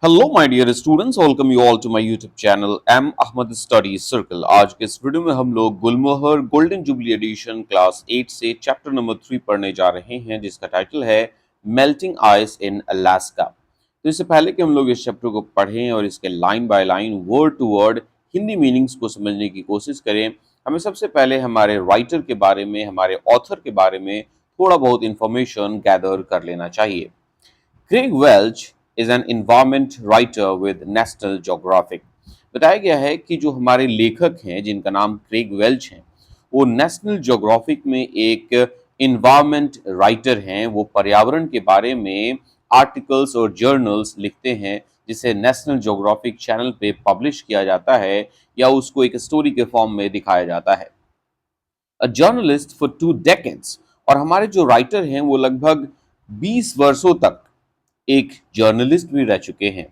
Hello my dear students, welcome you all to my YouTube channel M Ahmad study circle. आज के इस वीडियो में हम लोग Gulmohar golden jubilee edition class 8 से चैप्टर नंबर 3 पढ़ने जा रहे हैं, जिसका टाइटल है मेल्टिंग आइस इन अलास्का। तो इससे पहले कि हम लोग इस चैप्टर को पढ़ें और इसके line by line word to word Hindi meanings को समझने की कोशिश करें, हमें सबसे पहले हमारे राइटर के बारे में, हमारे ऑथर के बारे में थोड़ा बहुत इंफॉर्मेशन गैदर कर लेना चाहिए। Craig Welch is an environment writer with national geographic. बताया गया है कि जो हमारे लेखक हैं जिनका नाम क्रेग वेल्च हैं, वो नेशनल ज्योग्राफिक में एक इन्वायरमेंट राइटर हैं। वो पर्यावरण के बारे में आर्टिकल्स और जर्नल्स लिखते हैं, जिसे नेशनल ज्योग्राफिक चैनल पे पब्लिश किया जाता है या उसको एक स्टोरी के फॉर्म में दिखाया जाता है। अ जर्नलिस्ट फॉर 2 decades, और हमारे जो राइटर हैं वो लगभग 20 वर्षों तक एक जर्नलिस्ट भी रह चुके हैं।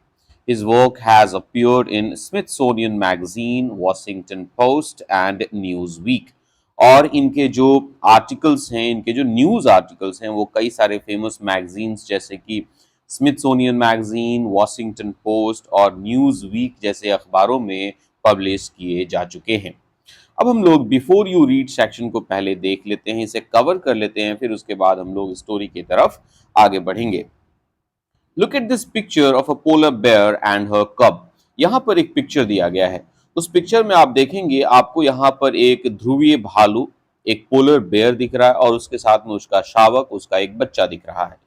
His work has appeared in Smithsonian Magazine, Washington Post and Newsweek। और इनके जो आर्टिकल्स हैं, इनके जो न्यूज़ आर्टिकल्स हैं, वो कई सारे फेमस मैगजीन्स जैसे कि स्मिथसोनियन मैगजीन, वॉशिंगटन पोस्ट और न्यूज़ वीक जैसे अखबारों में पब्लिश किए जा चुके हैं। अब हम लोग बिफोर यू रीड सेक्शन को पहले देख लेते हैं, इसे कवर कर लेते हैं, फिर उसके बाद हम लोग स्टोरी की तरफ आगे बढ़ेंगे। Look at this picture of a polar bear and her cub. यहाँ पर एक पिक्चर दिया गया है। उस पिक्चर में आप देखेंगे, आपको यहाँ पर एक ध्रुवीय भालू, एक पोलर बेयर दिख रहा है और उसके साथ में उसका शावक, उसका एक बच्चा दिख रहा है।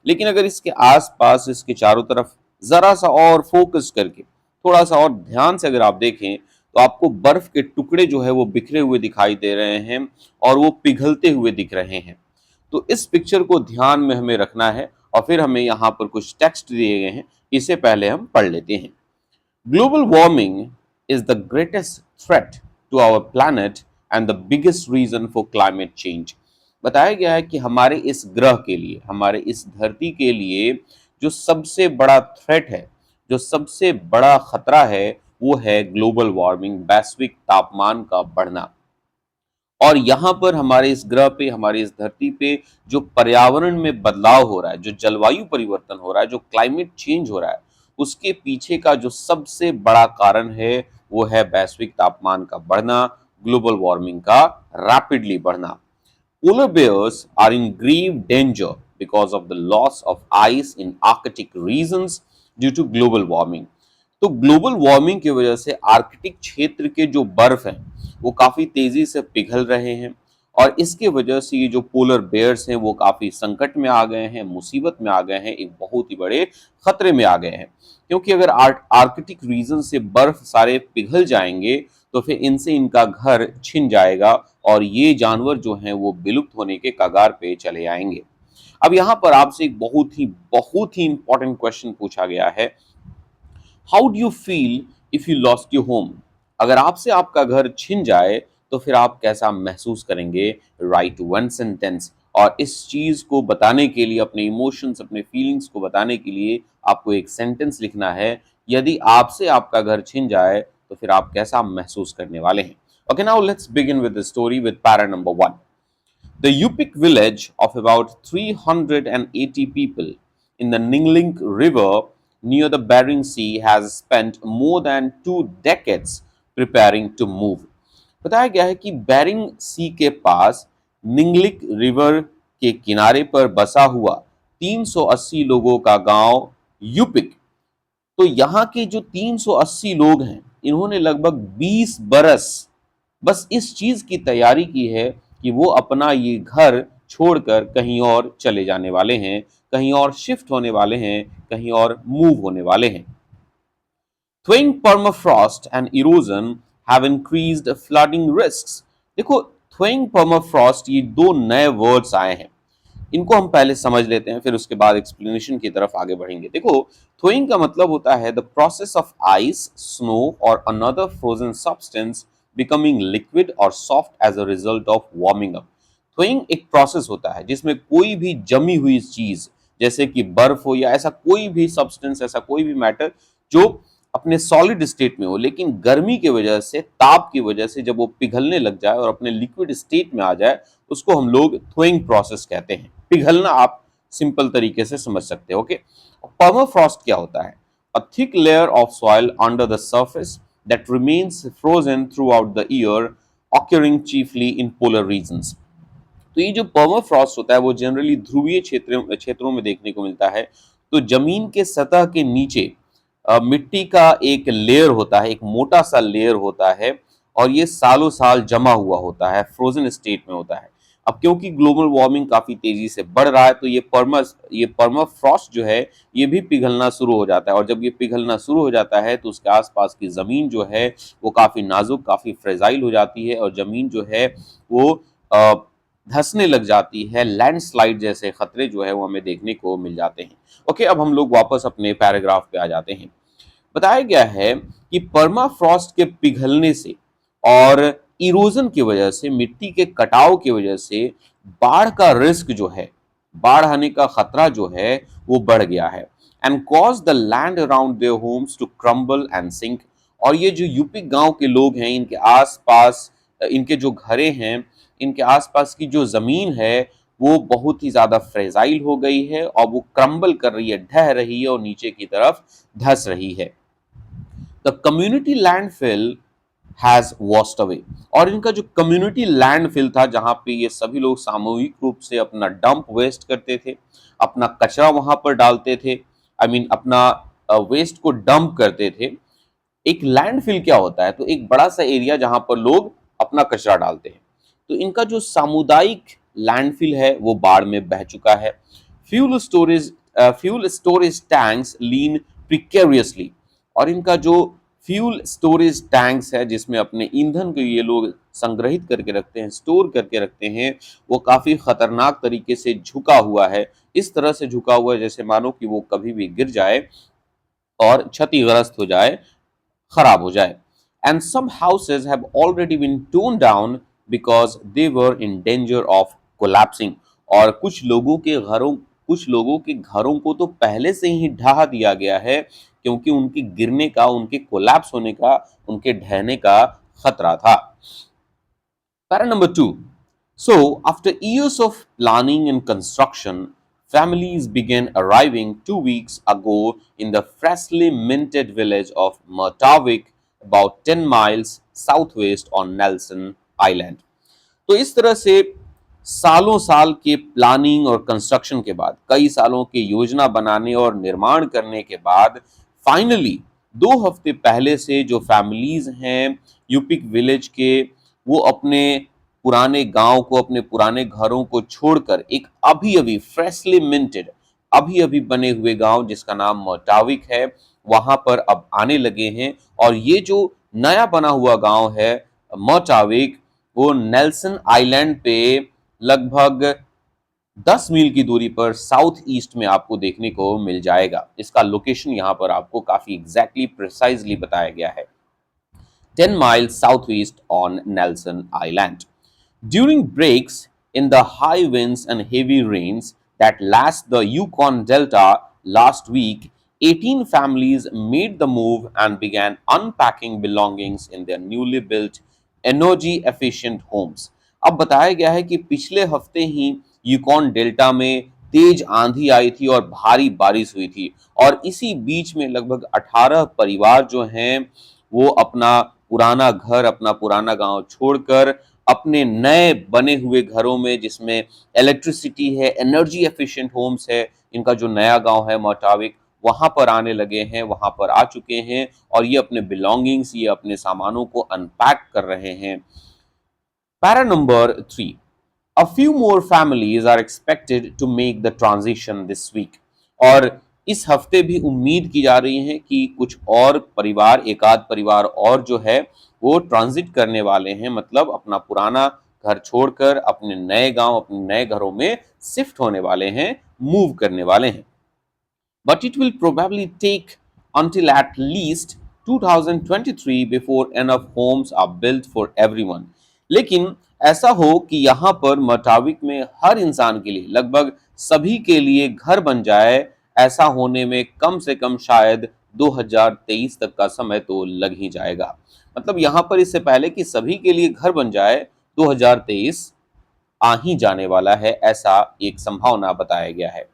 लेकिन अगर इसके आसपास, इसके चारों तरफ जरा सा और फोकस करके, थोड़ा सा और ध्यान से अगर आप देखें, तो आपको बर्फ के टुकड़े जो है वो बिखरे हुए दिखाई दे रहे हैं और वो पिघलते हुए दिख रहे हैं। तो इस पिक्चर को ध्यान में हमें रखना है और फिर हमें यहाँ पर कुछ टेक्स्ट दिए गए हैं, इसे पहले हम पढ़ लेते हैं। Global warming is the greatest threat to our planet and the biggest reason for climate change. बताया गया है कि हमारे इस ग्रह के लिए, हमारे इस धरती के लिए जो सबसे बड़ा थ्रेट है, जो सबसे बड़ा खतरा है, वो है ग्लोबल वार्मिंग, वैश्विक तापमान का बढ़ना। और यहाँ पर हमारे इस ग्रह पे, हमारे इस धरती पे जो पर्यावरण में बदलाव हो रहा है, जो जलवायु परिवर्तन हो रहा है, जो क्लाइमेट चेंज हो रहा है, उसके पीछे का जो सबसे बड़ा कारण है वो है वैश्विक तापमान का बढ़ना, ग्लोबल वार्मिंग का रैपिडली बढ़ना। Polar bears are in grave danger because of the loss of ice in Arctic regions due to global warming। तो ग्लोबल वार्मिंग की वजह से आर्कटिक क्षेत्र के जो बर्फ हैं वो काफी तेजी से पिघल रहे हैं और इसके वजह से ये जो पोलर बेयर्स हैं वो काफी संकट में आ गए हैं, मुसीबत में आ गए हैं, एक बहुत ही बड़े खतरे में आ गए हैं। क्योंकि अगर आर्कटिक रीजन से बर्फ सारे पिघल जाएंगे तो फिर इनसे इनका घर छिन जाएगा और ये जानवर जो हैं वो विलुप्त होने के कगार पे चले आएंगे। अब यहाँ पर आपसे एक बहुत ही इंपॉर्टेंट क्वेश्चन पूछा गया है। How do you feel if you lost your home? अगर आपसे आपका घर छिन जाए तो फिर आप कैसा महसूस करेंगे? Right one sentence. और इस चीज को बताने के लिए, अपने इमोशंस, अपने फीलिंग्स को बताने के लिए आपको एक सेंटेंस लिखना है। यदि आपसे आपका घर छिन जाए तो फिर आप कैसा महसूस करने वाले हैं? Okay, now let's begin with the story with para number 1। The Yupik village of about 380 people in the Ningling River near the Bering Sea has spent more than 2 decades preparing to move। बताया गया है कि bearing सी के पास निंगलिक river के किनारे पर बसा हुआ 380 लोगों का गांव यूपिक, तो यहाँ के जो 380 लोग हैं, इन्होंने लगभग 20 बरस बस इस चीज की तैयारी की है कि वो अपना ये घर छोड़कर कहीं और चले जाने वाले हैं, कहीं और शिफ्ट होने वाले हैं, कहीं और मूव होने वाले हैं। Thawing permafrost and erosion have increased flooding risks। देखो, thawing permafrost, ये दो नए वर्ड्स आए हैं, इनको हम पहले समझ लेते हैं, फिर उसके बाद एक्सप्लेनेशन की तरफ आगे बढ़ेंगे। देखो, थ्रोइंग का मतलब होता है the process of ice, snow और another frozen substance becoming liquid और soft as a result of warming up. Thawing एक प्रोसेस होता है जिसमें कोई भी जमी हुई चीज, जैसे कि बर्फ हो या ऐसा कोई भी सब्सटेंस, ऐसा कोई भी मैटर जो अपने सॉलिड स्टेट में हो, लेकिन गर्मी की वजह से, ताप की वजह से जब वो पिघलने लग जाए और अपने लिक्विड स्टेट में आ जाए, उसको हम लोग थ्रोइंग प्रोसेस कहते हैं। पिघलना आप सिंपल तरीके से समझ सकते हो। ओके, पर्माफ्रॉस्ट क्या होता है? a thick layer of soil under the surface that remains frozen throughout the year, occurring chiefly in polar regions. तो ये जो पर्माफ्रॉस्ट होता है वो जनरली ध्रुवीय क्षेत्रों में देखने को मिलता है। तो जमीन के सतह के नीचे मिट्टी का एक लेयर होता है, एक मोटा सा लेयर होता है और ये सालों साल जमा हुआ होता है, फ्रोजन स्टेट में होता है। अब क्योंकि ग्लोबल वार्मिंग काफी तेजी से बढ़ रहा है तो ये पर्माफ्रॉस्ट जो है ये भी पिघलना शुरू हो जाता है और जब ये पिघलना शुरू हो जाता है तो उसके आसपास की जमीन जो है वो काफी नाजुक, काफी फ्रेजाइल हो जाती है और जमीन जो है वो अ, धंसने लग जाती है। लैंडस्लाइड जैसे खतरे जो है वो हमें देखने को मिल जाते हैं। ओके, अब हम लोग वापस अपने पैराग्राफ पे आ जाते हैं। बताया गया है कि परमाफ्रॉस्ट के पिघलने से और इरोजन की वजह से, मिट्टी के कटाव की वजह से बाढ़ का रिस्क जो है, बाढ़ आने का खतरा जो है वो बढ़ गया है। And cause the land around their homes to crumble and sink. और ये जो यूपी गांव के लोग हैं, इनके आसपास इनके जो घरे हैं, इनके आसपास की जो जमीन है वो बहुत ही ज्यादा फ्रेजाइल हो गई है और वो क्रम्बल कर रही है, ढह रही है और नीचे की तरफ धस रही है। The community landfill has washed away. और इनका जो कम्युनिटी लैंडफिल था जहां पे ये सभी लोग सामूहिक रूप से अपना डंप वेस्ट करते थे, अपना कचरा वहां पर डालते थे, आई मीन अपना वेस्ट को डंप करते थे। एक लैंडफिल क्या होता है? तो एक बड़ा सा एरिया जहां पर लोग अपना कचरा डालते हैं। तो इनका जो सामुदायिक लैंडफिल है वो बाढ़ में बह चुका है। फ्यूल स्टोरेज टैंक्स लीन प्रिकेरियसली। और इनका जो फ्यूल स्टोरेज टैंक्स है जिसमें अपने ईंधन को ये लोग संग्रहित करके रखते हैं, स्टोर करके रखते हैं, वो काफी खतरनाक तरीके से झुका हुआ है। इस तरह से झुका हुआ है जैसे मानो कि वो कभी भी गिर जाए और क्षतिग्रस्त हो जाए, खराब हो जाए। And some houses have already been torn down because they were in danger of collapsing. और कुछ लोगों के घरों को तो पहले से ही ढहा दिया गया है क्योंकि उनके गिरने का, उनके कोलैप्स होने का, उनके ढहने का खतरा था। Para number two. So, after years of planning and construction, families began arriving 2 weeks ago in the freshly minted village of Murtawik, about 10 miles southwest on Nelson Island. तो इस तरह से सालों साल के प्लानिंग और कंस्ट्रक्शन के बाद, कई सालों के योजना बनाने और निर्माण करने के बाद फाइनली 2 हफ्ते पहले से जो फैमिलीज हैं यूपिक विलेज के, वो अपने पुराने गांव को, अपने पुराने घरों को छोड़कर एक अभी अभी फ्रेशली मिंटेड, अभी अभी बने हुए गांव जिसका नाम मोटाविक है, वहां पर अब आने लगे हैं। और ये जो नया बना हुआ गांव है मोटाविक, वो नेल्सन आइलैंड पे लगभग 10 मील की दूरी पर साउथ ईस्ट में आपको देखने को मिल जाएगा। इसका लोकेशन यहाँ पर आपको काफी एग्जैक्टली प्रिसाइजली बताया गया है, 10 miles southeast on Nelson Island. During breaks in the high winds and heavy rains that lashed the Yukon Delta last week, 18 families made the move and began unpacking belongings in their newly built energy efficient homes. अब बताया गया है कि पिछले हफ्ते ही Yukon delta में तेज आंधी आई थी और भारी बारिश हुई थी और इसी बीच में लगभग 18 परिवार जो हैं वो अपना पुराना घर, अपना पुराना गांव छोड़कर अपने नए बने हुए घरों में, जिसमें इलेक्ट्रिसिटी है, एनर्जी एफिशिएंट होम्स है, इनका जो नया गांव है मोटाविक, वहां पर आने लगे हैं, वहां पर आ चुके हैं और ये अपने बिलोंगिंग्स, ये अपने सामानों को अनपैक कर रहे हैं। Para number 3. A few more families are expected to make the transition this week. और इस हफ्ते भी उम्मीद की जा रही है कि कुछ और परिवार, एक आध परिवार और जो है वो ट्रांजिट करने वाले हैं, मतलब अपना पुराना घर छोड़कर अपने नए गांव, अपने नए घरों में शिफ्ट होने वाले हैं, मूव करने वाले हैं। But it will probably take until at least 2023 before enough homes are built for everyone. लेकिन ऐसा हो कि यहाँ पर मटाविक में हर इंसान के लिए, लगभग सभी के लिए घर बन जाए, ऐसा होने में कम से कम शायद 2023 तक का समय तो लग ही जाएगा। मतलब यहाँ पर इससे पहले कि सभी के लिए घर बन जाए, 2023 आ ही जाने वाला है, ऐसा एक संभावना बताया गया है।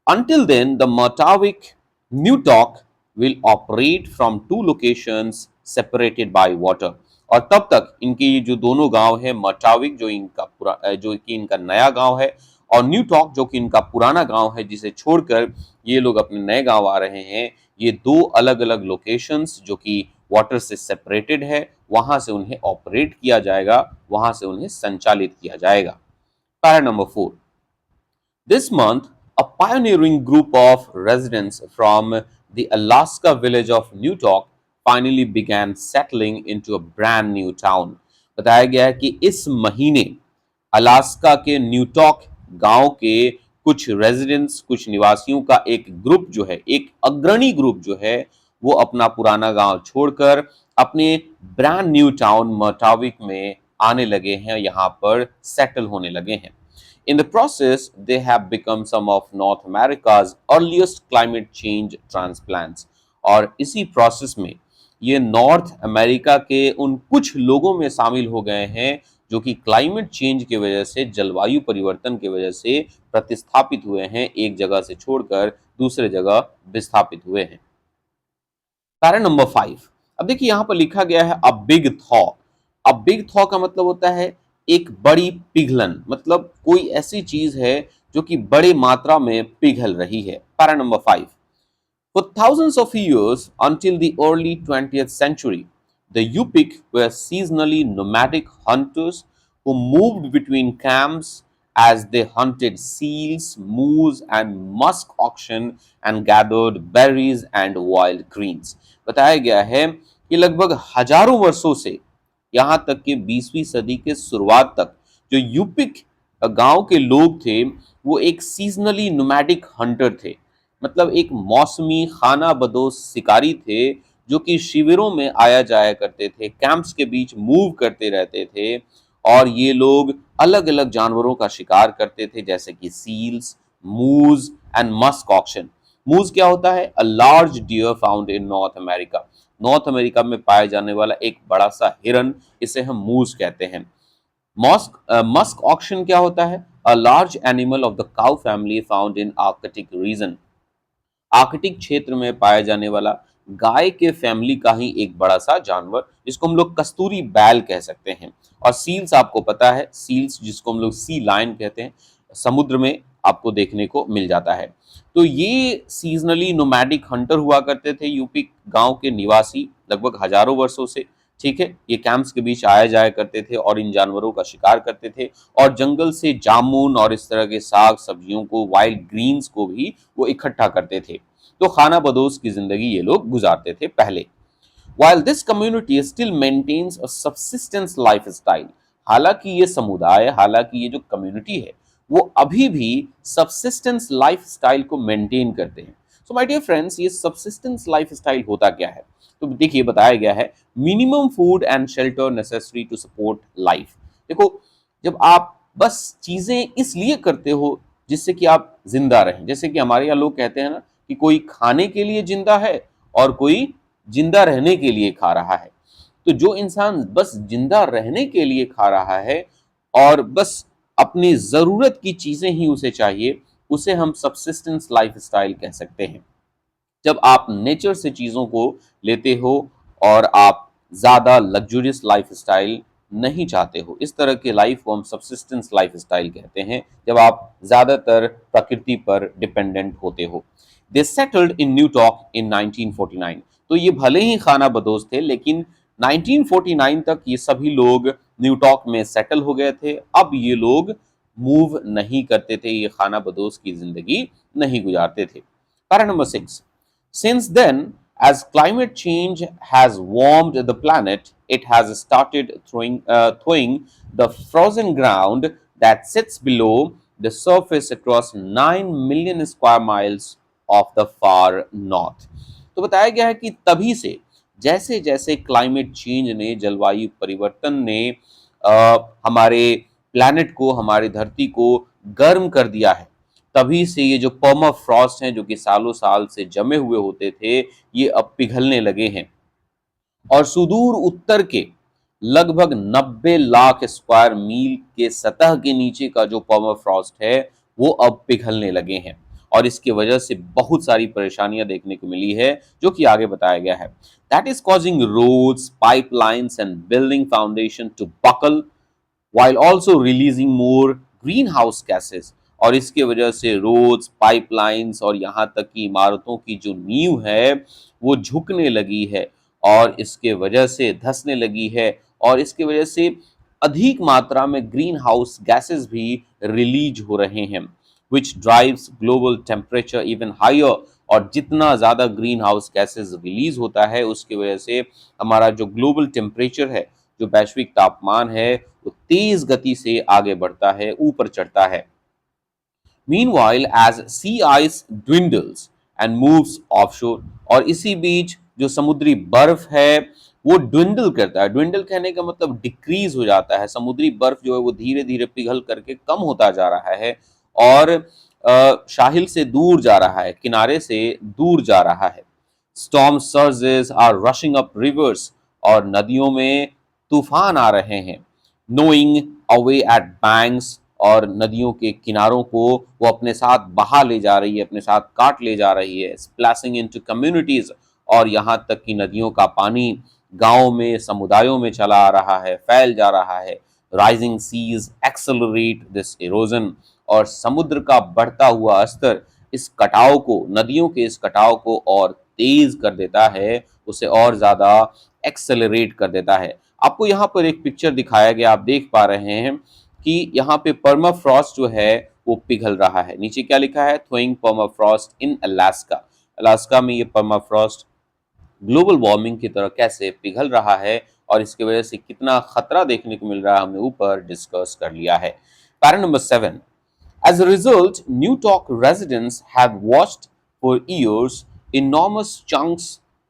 Until then, the Murtawik, Newtok will operate from two locations separated by water। और तब तक इनके ये जो दोनों गांव है, मटाविक जो कि इनका नया गांव है, और न्यू टॉक जो कि इनका पुराना गांव है, जिसे छोड़कर ये लोग अपने नए गांव आ रहे हैं, ये दो अलग अलग लोकेशंस जो कि वाटर से सेपरेटेड है, वहां से उन्हें ऑपरेट किया जाएगा, वहां से उन्हें संचालित किया जाएगा। Para number 4। This month, a pioneering group of residents from the Alaska village of Newtok finally began settling into a brand new town। बताया गया है कि इस महीने अलास्का के न्यूटॉक गांव के कुछ रेजिडेंट्स, कुछ निवासियों का एक ग्रुप जो है, एक अग्रणी ग्रुप जो है, वो अपना पुराना गांव छोड़कर अपने ब्रांड न्यू टाउन मटाविक में आने लगे हैं, यहाँ पर सेटल होने लगे हैं। In the process, they have become some of North America's earliest climate change transplants। और इसी प्रोसेस में ये नॉर्थ अमेरिका के उन कुछ लोगों में शामिल हो गए हैं जो कि क्लाइमेट चेंज की वजह से, जलवायु परिवर्तन की वजह से प्रतिस्थापित हुए हैं, एक जगह से छोड़कर दूसरे जगह विस्थापित हुए हैं। Para number 5। अब देखिए यहां पर लिखा गया है अ बिग थॉ। अब बिग थॉ का मतलब होता है एक बड़ी पिघलन, मतलब कोई ऐसी चीज है जो कि बड़ी मात्रा में पिघल रही है। Para number 5। For thousands of years until the early 20th century, the Yupik were seasonally nomadic hunters who moved between camps as they hunted seals, moose, and musk oxen and gathered berries and wild greens। बताया गया है कि लगभग हजारों वर्षों से, यहाँ तक कि 20वीं सदी के शुरुआत तक, जो यूपिक गांव के लोग थे वो एक सीजनली नोमैडिक हंटर थे, मतलब एक मौसमी खाना बदोश शिकारी थे जो कि शिविरों में आया जाया करते थे, कैंप्स के बीच मूव करते रहते थे, और ये लोग अलग अलग जानवरों का शिकार करते थे जैसे कि सील्स, मूज एंड मस्क ऑक्शन। मूज क्या होता है? A large deer found in north America. North America में पाया जाने वाला एक बड़ा सा हिरन, इसे हम मूज कहते हैं। मस्क ऑक्शन क्या होता है? A large animal of the cow family found in Arctic region. Arctic क्षेत्र में पाया जाने वाला गाय के फैमिली का ही एक बड़ा सा जानवर, जिसको हम लोग कस्तूरी बैल कह सकते हैं। और सील्स आपको पता है, सील्स जिसको हम लोग सी लायन कहते हैं, समुद्र में आपको देखने को मिल जाता है। तो ये सीजनली नोमैडिक हंटर हुआ करते थे यूपी गांव के निवासी लगभग हजारों वर्षों से। ठीक है, ये कैंप्स के बीच आया जाया करते थे और इन जानवरों का शिकार करते थे, और जंगल से जामुन और इस तरह के साग सब्जियों को, वाइल्ड ग्रीन्स को भी वो इकट्ठा करते थे। तो खाना बदोश की जिंदगी ये लोग गुजारते थे पहले। While this community still maintains a subsistence lifestyle, हालांकि ये समुदाय, हालांकि ये जो कम्युनिटी है, वो अभी भी सबसिस्टेंस लाइफस्टाइल को मेंटेन करते हैं। सो माय डियर फ्रेंड्स, ये सबसिस्टेंस लाइफस्टाइल होता क्या है? तो देखिए बताया गया है minimum food and shelter necessary to support life. देखो, जब आप बस चीजें इसलिए करते हो जिससे कि आप जिंदा रहें, जैसे कि हमारे यहाँ लोग कहते हैं ना कि कोई खाने के लिए जिंदा है और कोई जिंदा रहने के लिए खा रहा है। तो जो इंसान बस जिंदा रहने के लिए खा रहा है और बस अपनी जरूरत की चीजें ही उसे चाहिए, उसे हम सबसिस्टेंस लाइफस्टाइल कह सकते हैं। जब आप नेचर से चीजों को लेते हो और आप ज्यादा लग्जूरियस लाइफस्टाइल नहीं चाहते हो, इस तरह के लाइफ को हम सबसिस्टेंस लाइफस्टाइल कहते हैं, जब आप ज्यादातर प्रकृति पर डिपेंडेंट होते हो। They settled in new talk in 1949। तो ये भले ही खाना बदोश थे, लेकिन 1949 तक ये सभी लोग न्यू टॉक में सेटल हो गए थे। अब ये लोग मूव नहीं करते थे, ये खाना बदोश की जिंदगी नहीं गुजारते थे। Para number 6। Since then, as climate change has warmed the planet, it has started thawing the frozen ground that sits below the surface across 9 million square miles of the far north। तो बताया गया है कि तभी से, जैसे जैसे climate change ने, जलवायु परिवर्तन ने हमारे प्लैनेट को, हमारी धरती को गर्म कर दिया है, तभी से ये जो पर्माफ्रॉस्ट हैं जो कि सालों साल से जमे हुए होते थे, ये अब पिघलने लगे हैं। और सुदूर उत्तर के लगभग 90 लाख स्क्वायर मील के सतह के नीचे का जो पर्माफ्रॉस्ट है वो अब पिघलने लगे हैं। और इसकी वजह से बहुत सारी परेशानियां देखने को मिली है, जो कि आगे बताया गया है। That is causing roads, pipelines and building foundation to buckle while also releasing more greenhouse gases। और इसके वजह से रोड्स, पाइपलाइंस और यहाँ तक कि इमारतों की जो नींव है वो झुकने लगी है और इसके वजह से धंसने लगी है और इसके वजह से अधिक मात्रा में ग्रीन हाउस गैसेस भी रिलीज हो रहे हैं, which drives global temperature even higher. और जितना ज़्यादा ग्रीन हाउस गैसेस रिलीज होता है उसकी वजह से हमारा जो ग्लोबल टेम्परेचर है, जो वैश्विक तापमान है, वो तेज गति से आगे बढ़ता है, ऊपर चढ़ता है। Meanwhile, as sea ice dwindles and moves offshore, और इसी बीच जो समुद्री बर्फ है वो ड्विंडल करता है। ड्विंडल कहने का मतलब डिक्रीज हो जाता है। समुद्री बर्फ जो है वो धीरे धीरे पिघल करके कम होता जा रहा है और साहिल से दूर जा रहा है, किनारे से दूर जा रहा है। Storm surges are rushing up rivers, और नदियों में तूफान आ रहे हैं। नोइंग अवे एट बैंक्स, और नदियों के किनारों को वो अपने साथ बहा ले जा रही है, अपने साथ काट ले जा रही है। स्प्लैशिंग इनटू कम्युनिटीज, और यहाँ तक कि नदियों का पानी गांवों में, समुदायों में चला आ रहा है, फैल जा रहा है। Rising seas accelerate this erosion, और समुद्र का बढ़ता हुआ स्तर इस कटाव को, नदियों के इस कटाव को और तेज कर देता है, उसे और ज्यादा एक्सेलरेट कर देता है। आपको यहाँ पर एक पिक्चर दिखाया गया, आप देख पा रहे हैं कि यहाँ पे परमाफ्रॉस्ट जो है वो पिघल रहा है। नीचे क्या लिखा है, थ्रोइंग परमाफ्रॉस्ट इन अलास्का। अलास्का में ये परमाफ्रॉस्ट ग्लोबल वार्मिंग की तरह कैसे पिघल रहा है और इसकी वजह से कितना खतरा देखने को मिल रहा है, हमने ऊपर डिस्कस कर लिया है। Para number 7, as a result, New Talk residents have watched for years enormous chunks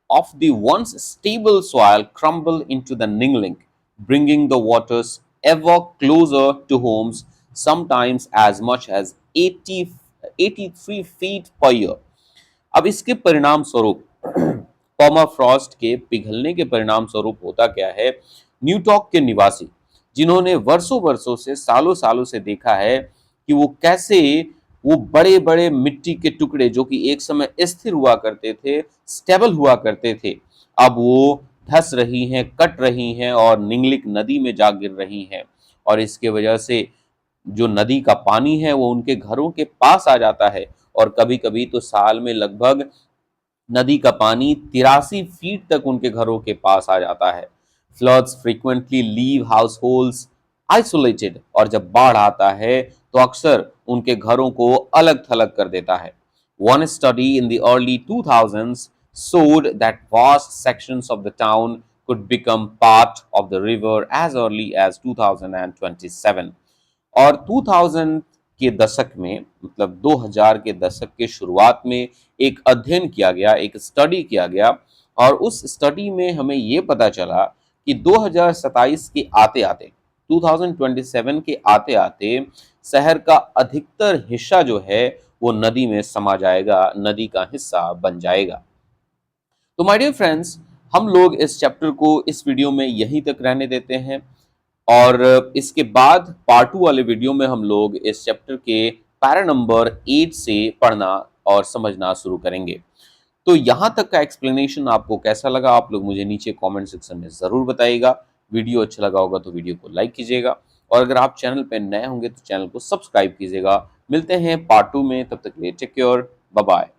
of the once stable soil crumble into the Ningling, bringing the waters ever closer to homes, sometimes as much as 83 feet per year। अब इसके परिणाम स्वरूप permafrost के पिघलने के परिणाम स्वरूप होता क्या है, न्यूटॉक के निवासी जिन्होंने वर्षों वर्षों से, सालों सालों से देखा है कि वो कैसे वो बड़े बड़े मिट्टी के टुकड़े जो कि एक समय स्थिर हुआ करते थे, स्टेबल हुआ करते थे, अब वो धस रही हैं, कट रही हैं और निंगलिक नदी में जा गिर रही हैं। और इसके वजह से जो नदी का पानी है वो उनके घरों के पास आ जाता है और कभी कभी तो साल में लगभग नदी का पानी 83 फीट तक उनके घरों के पास आ जाता है। Floods frequently leave house holds isolated, और जब बाढ़ आता है तो अक्सर उनके घरों को अलग थलग कर देता है। One study in the early 2000s showed that vast sections of the town could become part of the river as early as 2027। और 2000 के दशक में, मतलब 2000 के दशक के शुरुआत में एक अध्ययन किया गया, एक स्टडी किया गया, और उस स्टडी में हमें ये पता चला कि 2027 के आते आते, 2027 के आते आते शहर का अधिकतर हिस्सा जो है वो नदी में समा जाएगा, नदी का हिस्सा बन जाएगा। तो माय डियर फ्रेंड्स, हम लोग इस चैप्टर को इस वीडियो में यहीं तक रहने देते हैं और इसके बाद पार्ट 2 वाले वीडियो में हम लोग इस चैप्टर के पैरा नंबर 8 से पढ़ना और समझना शुरू करेंगे। तो यहाँ तक का एक्सप्लेनेशन आपको कैसा लगा, आप लोग मुझे नीचे कमेंट सेक्शन में ज़रूर बताइएगा। वीडियो अच्छा लगा होगा तो वीडियो को लाइक कीजिएगा और अगर आप चैनल पर नए होंगे तो चैनल को सब्सक्राइब कीजिएगा। मिलते हैं पार्ट 2 में, तब तक के लिए टेक केयर, बाय बाय।